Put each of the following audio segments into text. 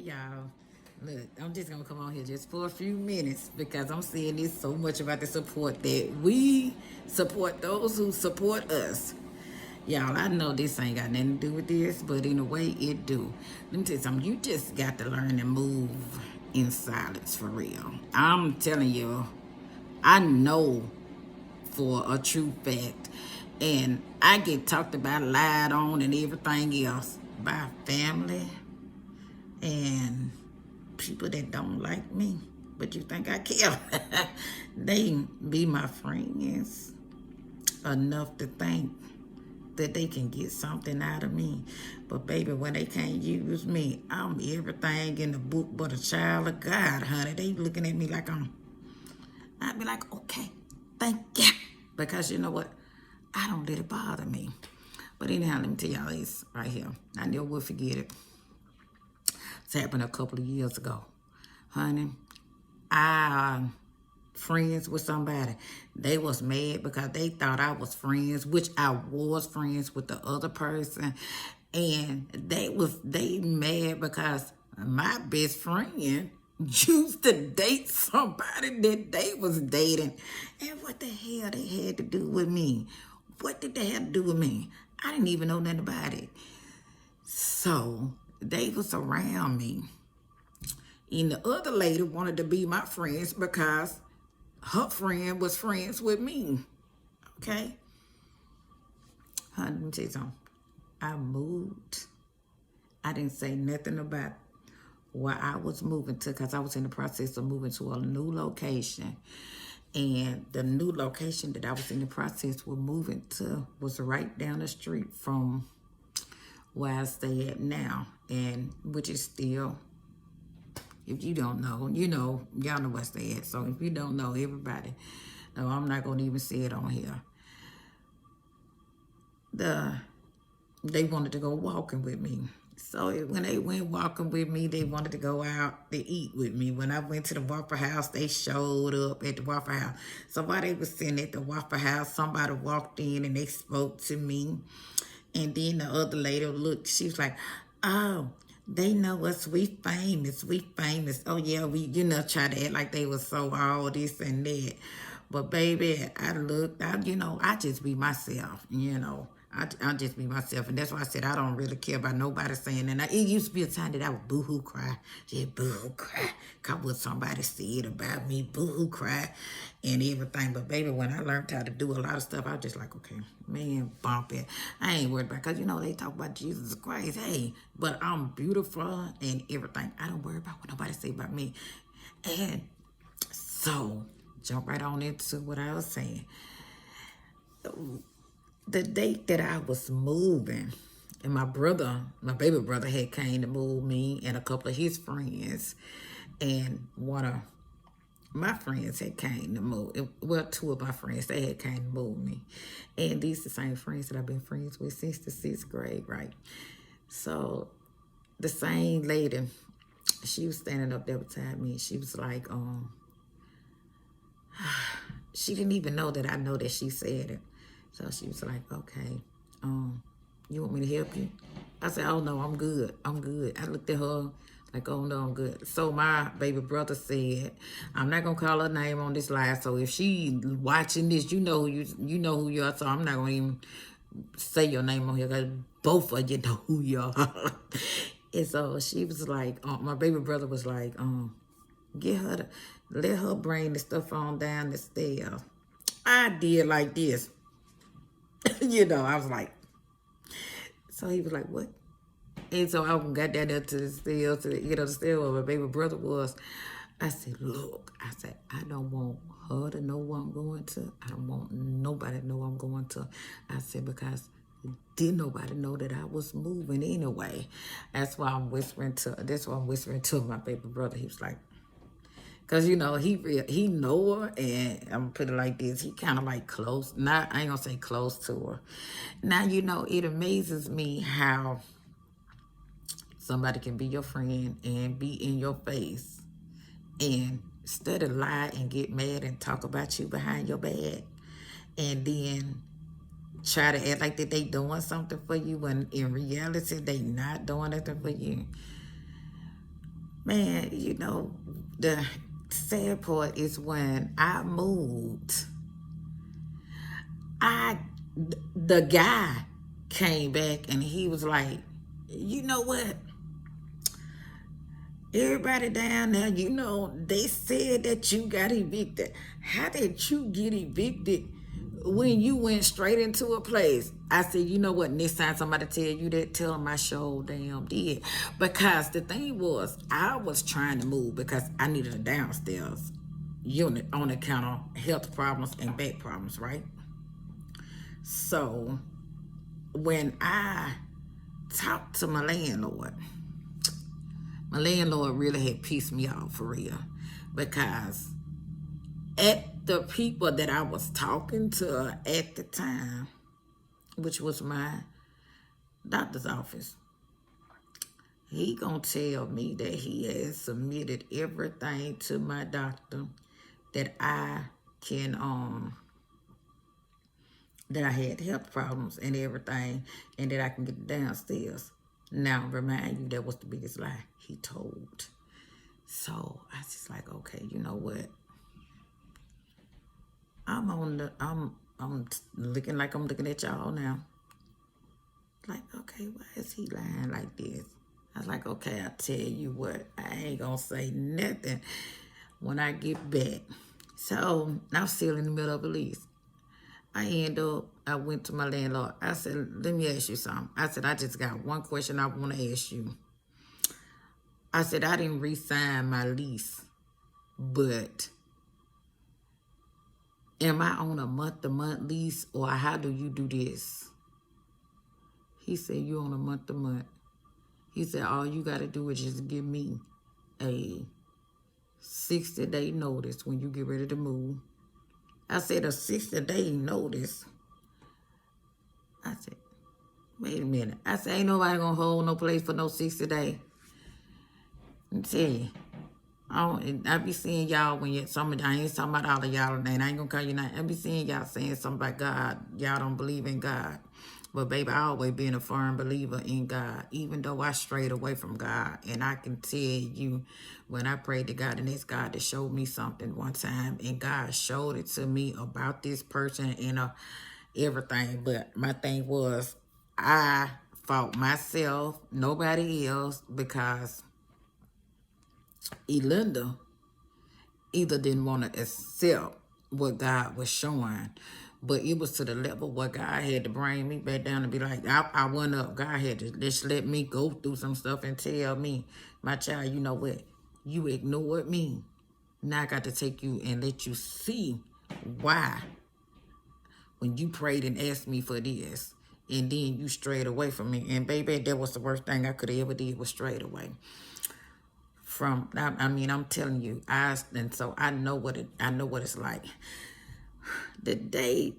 y'all. Look, I'm just gonna come on here just for a few minutes because I'm seeing this so much about the support that we support those who support us. Y'all, I know this ain't got nothing to do with this, but in a way it do. Let me tell you something. You just got to learn to move in silence for real. I'm telling you, I know for a true fact. And I get talked about, lied on, and everything else by family and people that don't like me. But you think I care? They be my friends enough to think that they can get something out of me. But baby, when they can't use me, I'm everything in the book but a child of God, honey. They looking at me like I'd be like, okay, thank you. Because you know what? I don't let it bother me. But anyhow, let me tell y'all this right here. I never will forget it. It's happened a couple of years ago. Honey, I friends with somebody. They was mad because they thought I was friends, which I was friends with the other person. And they mad because my best friend used to date somebody that they was dating. And what the hell they had to do with me? What did they have to do with me? I didn't even know nothing about it. So they was around me. And the other lady wanted to be my friends because her friend was friends with me. Okay? Honey, let me tell you something. I moved. I didn't say nothing about where I was moving to because I was in the process of moving to a new location. And the new location that I was in the process of moving to was right down the street from where I stay at now. And which is still, if you don't know, you know, y'all know where I stay at. So if you don't know, everybody, no, I'm not going to even say it on here. They wanted to go walking with me. So when they went walking with me, they wanted to go out to eat with me. When I went to the Waffle House, they showed up at the Waffle House. So while they were sitting at the Waffle House, somebody walked in and they spoke to me. And then the other lady looked, she was like, oh, they know us, we famous. Oh yeah, we, try to act like they was so all this and that. But baby, I just be myself. I just be myself. And that's why I said I don't really care about nobody saying that. It used to be a time that I would boo-hoo cry. Just boo-hoo cry. Cause what somebody said about me, boo-hoo cry and everything. But baby, when I learned how to do a lot of stuff, I was just like, okay, man, bump it. I ain't worried about, cause they talk about Jesus Christ. Hey, but I'm beautiful and everything. I don't worry about what nobody say about me. And so, jump right on into what I was saying. The date that I was moving, and my baby brother had came to move me and a couple of his friends, and one of my friends had came to move. Well, two of my friends, they had came to move me. And these are the same friends that I've been friends with since the 6th grade, right? So the same lady, she was standing up there beside me. She was like, she didn't even know that I know that she said it. So she was like, okay, you want me to help you? I said, oh no, I'm good. I looked at her like, oh no, I'm good. So my baby brother said, I'm not gonna call her name on this live. So if she watching this, you know who you are. So I'm not gonna even say your name on here because both of you know who you are. And so she was like, my baby brother was like, let her bring the stuff on down the stairs. I did like this. I was like, so he was like, what? And so I got down there to the stairs, the stair where my baby brother was. I said, look, I don't want her to know where I'm going to. I don't want nobody to know where I'm going to. I said, because didn't nobody know that I was moving anyway. That's why I'm whispering to my baby brother. He was like, because, he know her, and I'm going to put it like this. He kind of like close. Not, I ain't going to say close to her. Now, it amazes me how somebody can be your friend and be in your face and study lie and get mad and talk about you behind your back and then try to act like that they doing something for you when in reality they not doing nothing for you. Man, you know, the sad part is when I moved, I the guy came back and he was like, you know what? Everybody down there, you know, they said that you got evicted. How did you get evicted when you went straight into a place? I said, you know what, next time somebody tell you that, tell them I sure damn did. Because the thing was, I was trying to move because I needed a downstairs unit on account of health problems and back problems, right? So when I talked to my landlord really had pissed me off for real, because at the people that I was talking to at the time, which was my doctor's office, he gonna tell me that he has submitted everything to my doctor that I can that I had health problems and everything, and that I can get downstairs. Now, remind you, that was the biggest lie he told. So I was just like, okay, you know what? I'm looking like I'm looking at y'all now. Like, okay, why is he lying like this? I was like, okay, I tell you what, I ain't gonna say nothing when I get back. So I'm still in the middle of a lease. I went to my landlord. I said, let me ask you something. I said, I just got one question I want to ask you. I said, I didn't re-sign my lease, but am I on a month-to-month lease, or how do you do this? He said, you on a month-to-month. He said, all you got to do is just give me a 60-day notice when you get ready to move. I said, a 60-day notice? I said, wait a minute. I said, ain't nobody going to hold no place for no 60 days. I'm telling you. I be seeing y'all when I ain't talking about all of y'all, and I ain't gonna call you name. I be seeing y'all saying something about God. Y'all don't believe in God. But baby, I always been a firm believer in God, even though I strayed away from God. And I can tell you, when I prayed to God, and it's God that showed me something one time, and God showed it to me about this person and everything. But my thing was, I fought myself, nobody else, because Elinda either didn't want to accept what God was showing, but it was to the level where God had to bring me back down and be like, I went up. God had to just let me go through some stuff and tell me, my child, you know what? You ignored me. Now I got to take you and let you see why when you prayed and asked me for this, and then you strayed away from me. And baby, that was the worst thing I could have ever did, was strayed away from. I mean, I'm telling you, and so I know what it's like. The day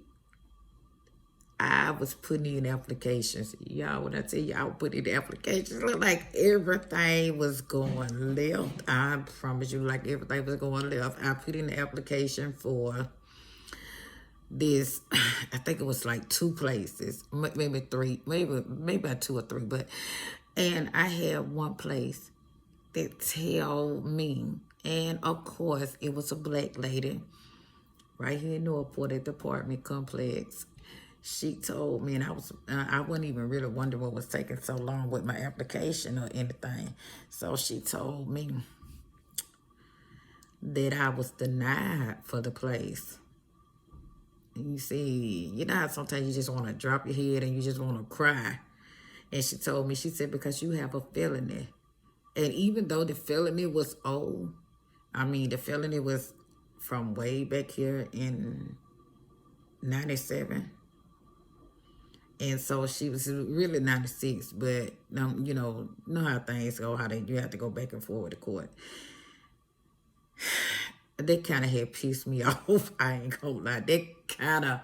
I was putting in applications, y'all, when I tell you I was putting in applications, looked like everything was going left. I promise you, like everything was going left. I put in the application for this, I think it was like 2 places, maybe 3, maybe 2 or 3, and I had one place that tell me, and of course it was a black lady right here in Northport at the apartment complex. She told me, and I wasn't even really wondering what was taking so long with my application or anything. So she told me that I was denied for the place. And you see, you know how sometimes you just want to drop your head and you just want to cry. And she told me, she said, because you have a felony. And even though the felony was old, I mean, the felony was from way back here in 97. And so she was really 96, but you know how things go, you have to go back and forth with the court. They kind of had pissed me off. I ain't gonna lie. They kind of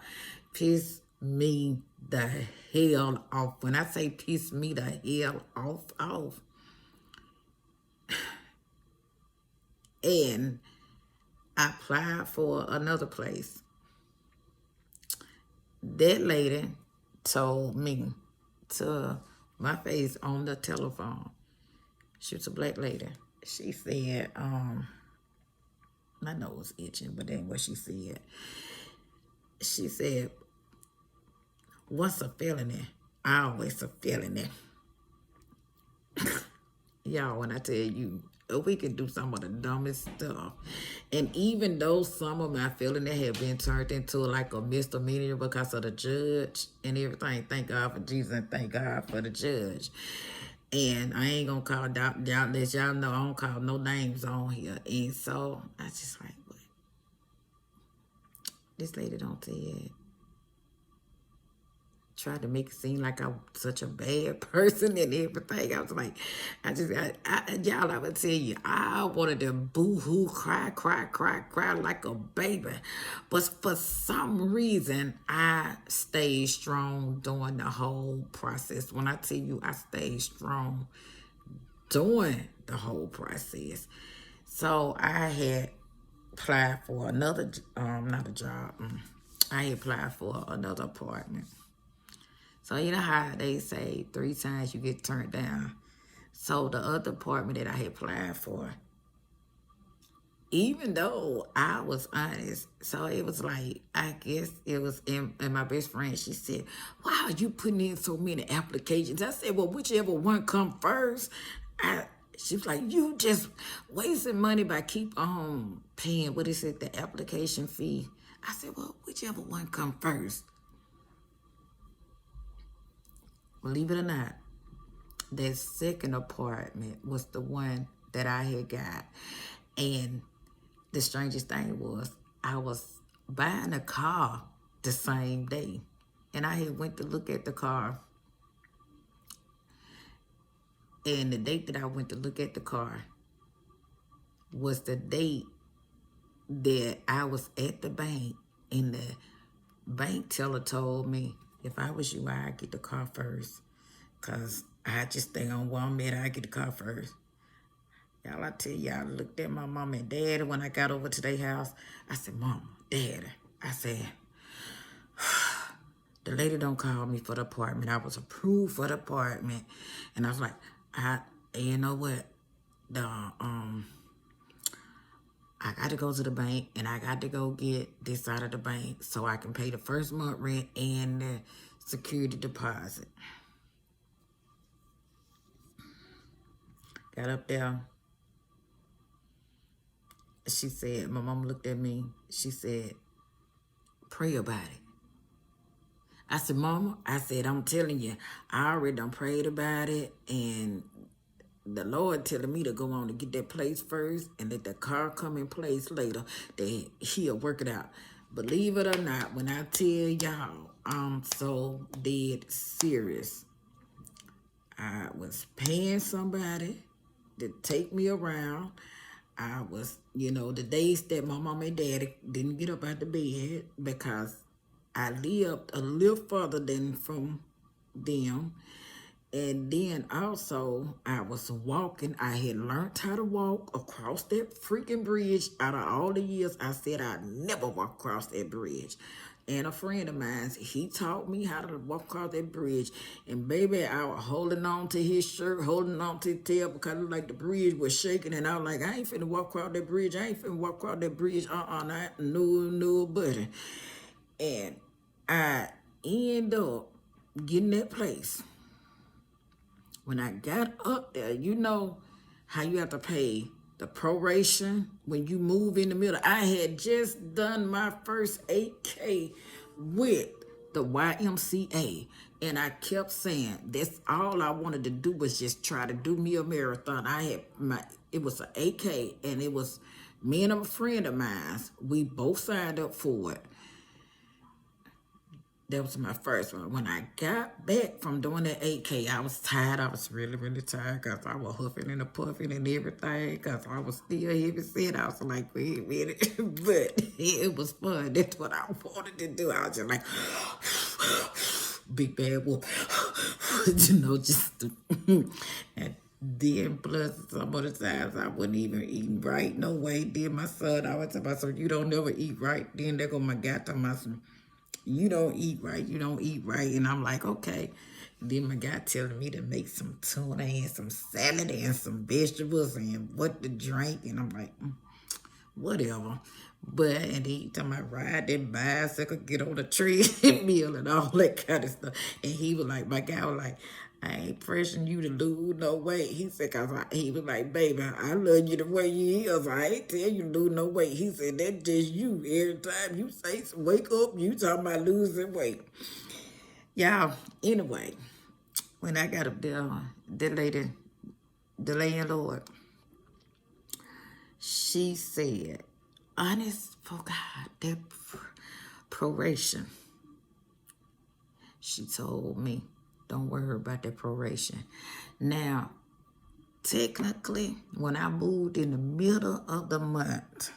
pissed me the hell off. When I say pissed me the hell off. And I applied for another place. That lady told me to my face on the telephone. She was a black lady. She said, my nose was itching, but then what she said. She said, what's a felony? Always a felony. Y'all, when I tell you, we can do some of the dumbest stuff. And even though some of my felony have been turned into like a misdemeanor because of the judge and everything, thank God for Jesus and thank God for the judge. And I ain't gonna call y'all, let y'all know I don't call no names on here. And so I just like, what? This lady don't tell it. Tried to make it seem like I'm such a bad person and everything. I was like, y'all, I would tell you, I wanted to boo-hoo, cry like a baby. But for some reason, I stayed strong during the whole process. When I tell you I stayed strong during the whole process. So I had applied for another, not a job. I had applied for another apartment. So you know how they say 3 times you get turned down. So the other apartment that I had applied for, even though I was honest, so it was like, I guess it was, and my best friend, she said, why are you putting in so many applications? I said, well, whichever one come first. She was like, you just wasting money by keep on paying, what is it, the application fee. I said, well, whichever one come first. Believe it or not, that second apartment was the one that I had got. And the strangest thing was, I was buying a car the same day. And I had went to look at the car. And the date that I went to look at the car was the date that I was at the bank. And the bank teller told me, if I was you, I'd get the car first. Because I just stay on where I'm at, I get the car first. Y'all, I tell y'all, I looked at my mom and daddy when I got over to their house. I said, Mama, Daddy. I said, the lady don't call me for the apartment. I was approved for the apartment. And I was like, you know what? I got to go to the bank and I got to go get this out of the bank so I can pay the first month rent and the security deposit. Got up there. She said, my mom looked at me. She said, pray about it. I said, Mama, I said, I'm telling you, I already done prayed about it, and the Lord telling me to go on and get that place first and let the car come in place later, that he'll work it out. Believe it or not, when I tell y'all, I'm so dead serious. I was paying somebody to take me around. I was, you know, the days that my mom and daddy didn't get up out the bed because I lived a little further than from them. And then also, I was walking. I had learned how to walk across that freaking bridge. Out of all the years, I said I'd never walk across that bridge. And a friend of mine, he taught me how to walk across that bridge. And baby, I was holding on to his shirt, holding on to his tail because it looked like the bridge was shaking. And I was like, I ain't finna walk across that bridge. I ain't finna walk across that bridge. No, buddy. And I end up getting that place. When I got up there, you know how you have to pay the proration when you move in the middle. I had just done my first 8K with the YMCA. And I kept saying, that's all I wanted to do was just try to do me a marathon. It was an 8K, and it was me and a friend of mine. We both signed up for it. That was my first one. When I got back from doing that 8K, I was tired. I was really, really tired because I was huffing and puffing and everything because I was still heavy set. I was like, wait a minute. But it was fun. That's what I wanted to do. I was just like, big bad wolf. You know, just... And then plus some of the times I wasn't even eating right. No way. Then my son, I was about, so you don't never eat right. Then there go my guy talking about some, you don't eat right, you don't eat right. And I'm like, okay. Then my guy telling me to make some tuna and some salad and some vegetables and what to drink. And I'm like, whatever. But, and then he talking about ride that bicycle, get on the treadmill and all that kind of stuff. And he was like, my guy was like, I ain't pressuring you to lose no weight. He said, he was like, baby, I love you the way you is. I ain't tell you to lose no weight. He said, that's just you. Every time you say, wake up, you talking about losing weight. Y'all, anyway, when I got up there, the landlord, she said, honest for God, that proration. She told me, don't worry about that proration. Now, technically, when I moved in the middle of the month,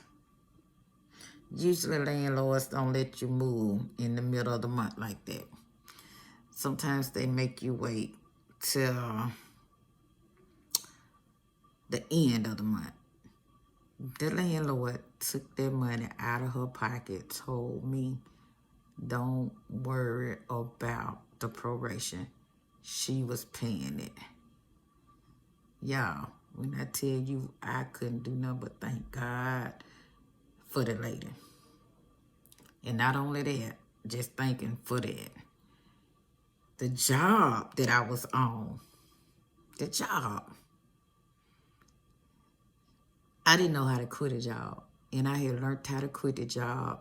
usually landlords don't let you move in the middle of the month like that. Sometimes they make you wait till the end of the month. The landlord took their money out of her pocket, told me, don't worry about the proration. She was paying it. Y'all, when I tell you I couldn't do nothing but thank God for the lady. And not only that, just thanking for that. The job that I was on, the job, I didn't know how to quit a job. And I had learned how to quit the job.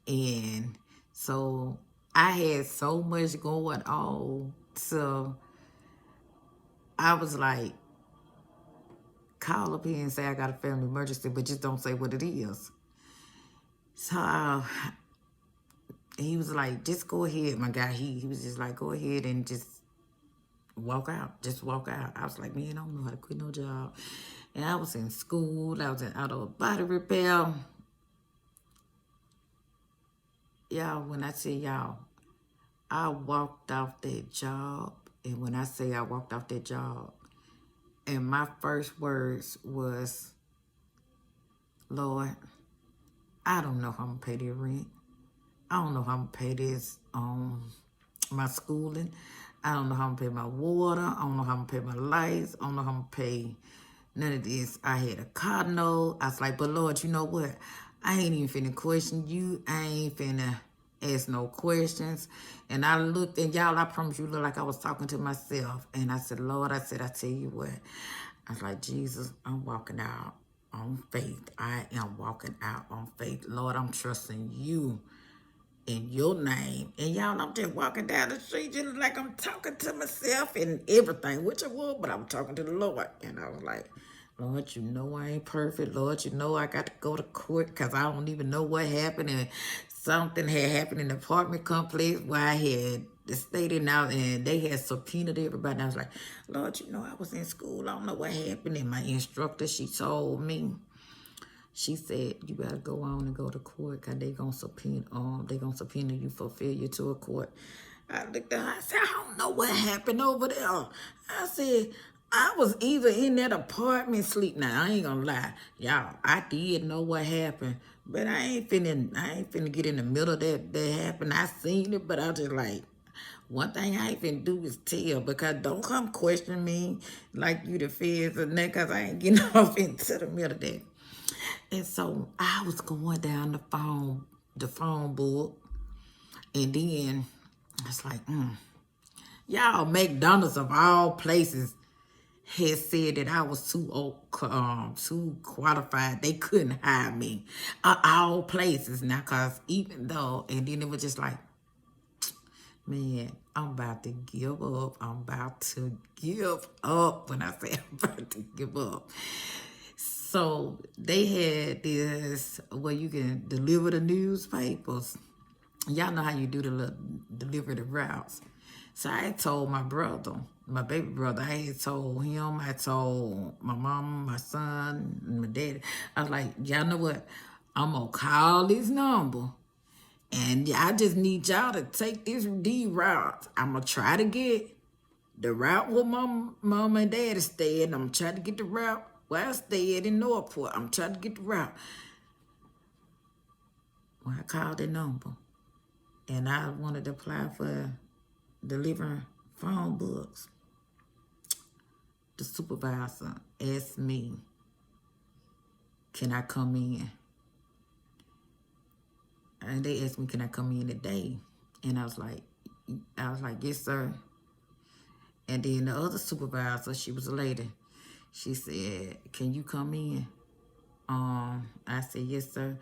And so I had so much going on. So I was like, call up here and say I got a family emergency, but just don't say what it is. So he was like, just go ahead, my guy. He was just like, go ahead and just walk out. Just walk out. I was like, man, I don't know how to quit no job. And I was in school. I was in auto body repair. Y'all, when I say y'all, I walked off that job. And when I say I walked off that job, and my first words was, Lord, I don't know how I'm going to pay the rent. I don't know how I'm going to pay this, my schooling. I don't know how I'm going to pay my water. I don't know how I'm going to pay my lights. I don't know how I'm going to pay none of this. I had a car note. I was like, but Lord, you know what? I ain't even finna question you. I ain't finna ask no questions. And I looked, and y'all, I promise you, look like I was talking to myself. And I said, Lord, I tell you what. I was like, Jesus, I'm walking out on faith. I am walking out on faith. Lord, I'm trusting you in your name. And y'all, I'm just walking down the street just like I'm talking to myself and everything, which I would, but I'm talking to the Lord. And I was like, Lord, you know I ain't perfect. Lord, you know I got to go to court because I don't even know what happened. And something had happened in the apartment complex where I had stated out and they had subpoenaed everybody. And I was like, Lord, you know I was in school. I don't know what happened. And my instructor, she told me, she said, you better go on and go to court because they gonna subpoena you for failure to a court. I looked at her, I said, I don't know what happened over there. I said, I was either in that apartment sleep. Now, I ain't gonna lie. Y'all, I did know what happened. But I ain't finna get in the middle of that happened. I seen it, but I just like, one thing I ain't finna do is tell, because don't come question me like you the feds or that, because I ain't getting off into the middle of that. And so I was going down the phone book, and then I was like, y'all, McDonald's of all places had said that I was too qualified. They couldn't hire me. All places now, cause even though, and then it was just like, man, I'm about to give up. I'm about to give up. When I say I'm about to give up. So they had this where you can deliver the newspapers. Y'all know how you do the deliver the routes. So I told my brother, my baby brother, I had told him, I told my mom, my son, and my daddy. I was like, y'all know what? I'm going to call this number. And I just need y'all to take these routes. I'm going to try to get the route where my mom and daddy stayed. I'm trying to get the route where I stayed in Northport. I'm trying to get the route. When I called the number, and I wanted to apply for delivering phone books, the supervisor asked me, can I come in? And they asked me, can I come in today? And I was like, yes, sir. And then the other supervisor, she was a lady. She said, can you come in? I said, yes, sir.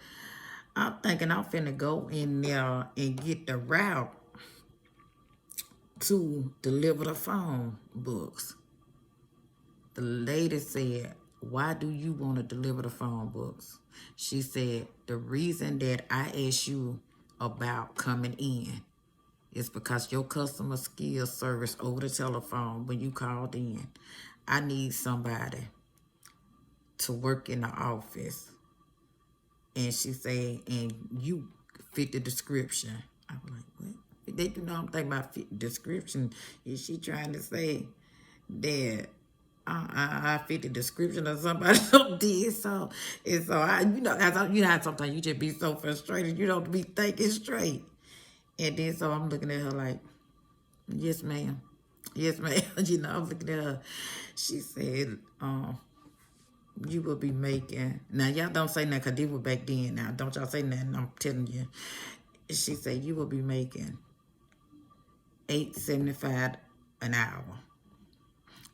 I'm thinking I'm finna go in there and get the route to deliver the phone books. The lady said, why do you want to deliver the phone books? She said, the reason that I asked you about coming in is because your customer skills service over the telephone when you called in. I need somebody to work in the office. And she said, and you fit the description. I was like, what? They do know I'm thinking about fit the description. Is she trying to say that I fit the description of somebody else did? So, and so you know how sometimes you just be so frustrated, you don't be thinking straight. And then so I'm looking at her like, yes, ma'am. Yes, ma'am. You know, I'm looking at her. She said, you will be making, now y'all don't say nothing because they were back then. Now don't y'all say nothing, I'm telling you. She said you will be making $8.75 an hour.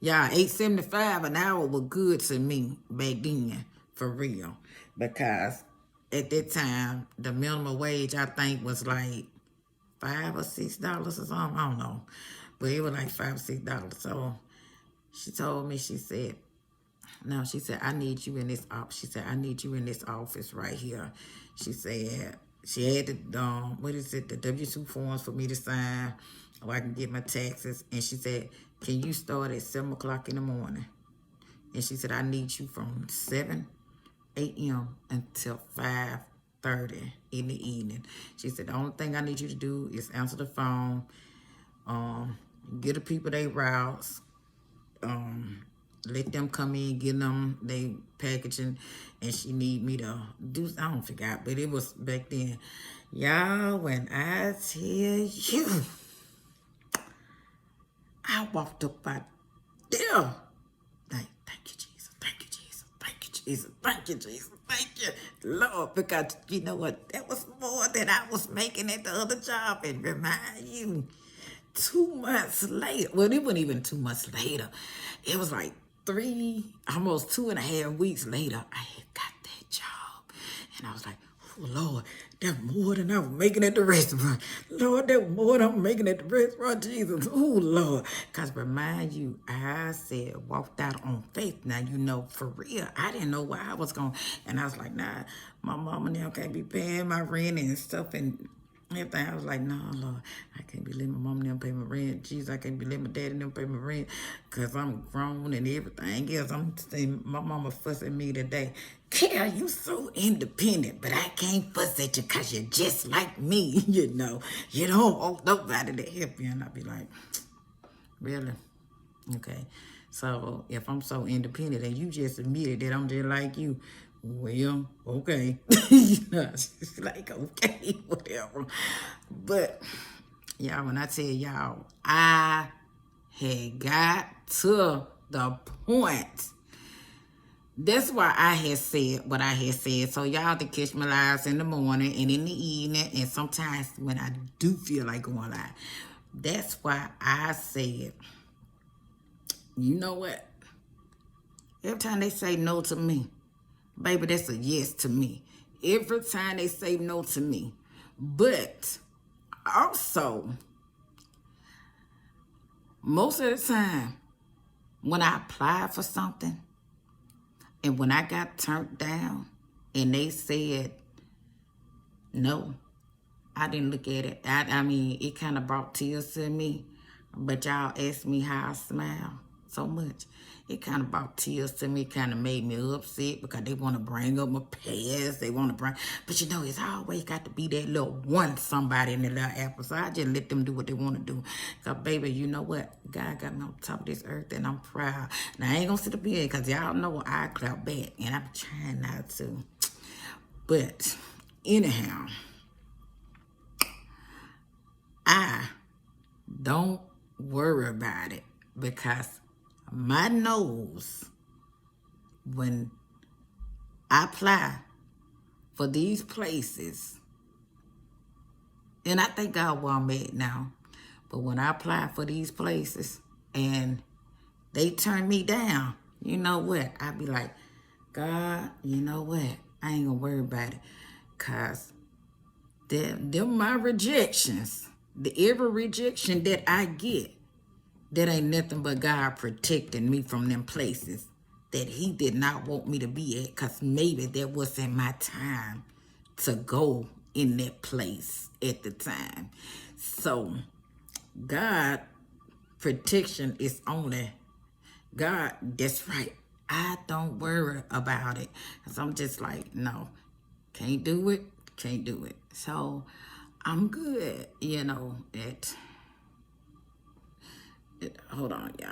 Y'all, $8.75 an hour was good to me back then, for real. Because at that time, the minimum wage I think was like $5 or $6 or something. I don't know. But it was like $5 or $6. So she told me, she said, no, she said, I need you in this office. She said, I need you in this office right here. She said, she had the, what is it, the W-2 forms for me to sign so I can get my taxes. And she said, can you start at 7 o'clock in the morning? And she said, I need you from 7 a.m. until 5:30 in the evening. She said, the only thing I need you to do is answer the phone, get the people their routes, let them come in, get them they packaging, and she need me to do, I don't forget, but it was back then. Y'all, when I tell you, I walked up out there, like, thank you, Jesus, thank you, Jesus, thank you, Jesus, thank you, Jesus, thank you, Lord, because you know what, that was more than I was making at the other job, and remind you, 2 months later, well, it wasn't even 2 months later. It was like almost 2.5 weeks later, I had got that job. And I was like, oh, Lord, that's more than I was making at the restaurant. Lord, that's more than I'm making at the restaurant, Jesus. Oh, Lord. Because remind you, I said, walked out on faith. Now, you know, for real, I didn't know where I was going. And I was like, nah, my mama now can't be paying my rent and stuff and everything. I was like, no, Lord, I can't be letting my mom and them pay my rent. Jesus, I can't be letting my daddy and them pay my rent because I'm grown and everything else. I'm saying, my mama fuss at me today. Kara, you so independent, but I can't fuss at you because you're just like me, you know. You don't want nobody to help you. And I be like, really? Okay. So if I'm so independent and you just admitted that I'm just like you, well, okay. You know, it's like, okay, whatever. But, y'all, when I tell y'all, I had got to the point. That's why I had said what I had said. So y'all can catch my lives in the morning and in the evening and sometimes when I do feel like going live. That's why I said, you know what? Every time they say no to me, baby, that's a yes to me. Every time they say no to me. But also, most of the time, when I applied for something, and when I got turned down, and they said no, I didn't look at it. I mean, it kind of brought tears to me. But y'all asked me how I smile so much. It kind of brought tears to me. It kind of made me upset because they want to bring up my past. They want to bring... But you know, it's always got to be that little one somebody in the little apple. So I just let them do what they want to do. Because, baby, you know what? God got me on top of this earth and I'm proud. Now, I ain't going to sit up here because y'all know I clap back. And I'm trying not to. But, anyhow... I don't worry about it because my nose, when I apply for these places, and I thank God where I'm at now, but when I apply for these places and they turn me down, you know what? I be like, God, you know what? I ain't gonna worry about it. Cause them my rejections. Every rejection that I get, that ain't nothing but God protecting me from them places that he did not want me to be at. Cause maybe that wasn't my time to go in that place at the time. So God protection is only God. That's right. I don't worry about it. Cause I'm just like, no, can't do it, can't do it. So I'm good, you know, hold on, y'all.